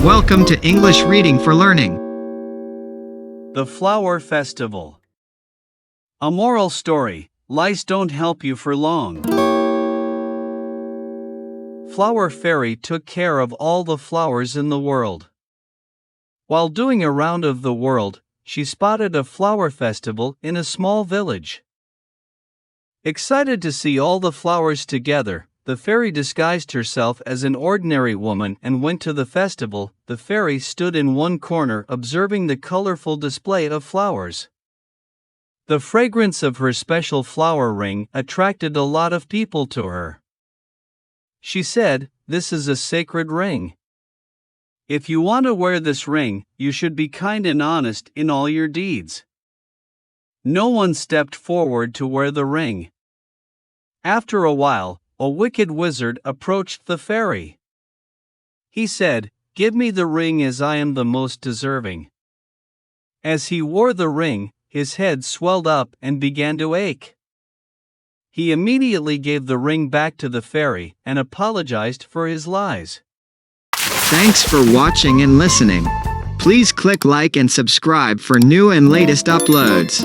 Welcome to English Reading for Learning. The Flower Festival. A moral story: lies don't help you for long. Flower Fairy took care of all the flowers in the world. While doing a round of the world, she spotted a flower festival in a small village. Excited to see all the flowers together, the fairy disguised herself as an ordinary woman and went to the festival. The fairy stood in one corner observing the colorful display of flowers. The fragrance of her special flower ring attracted a lot of people to her. She said, "This is a sacred ring. If you want to wear this ring, you should be kind and honest in all your deeds." No one stepped forward to wear the ring. After a while, a wicked wizard approached the fairy. He said, "Give me the ring as I am the most deserving." As he wore the ring, his head swelled up and began to ache. He immediately gave the ring back to the fairy and apologized for his lies. Thanks for watching and listening. Please click like and subscribe for new and latest uploads.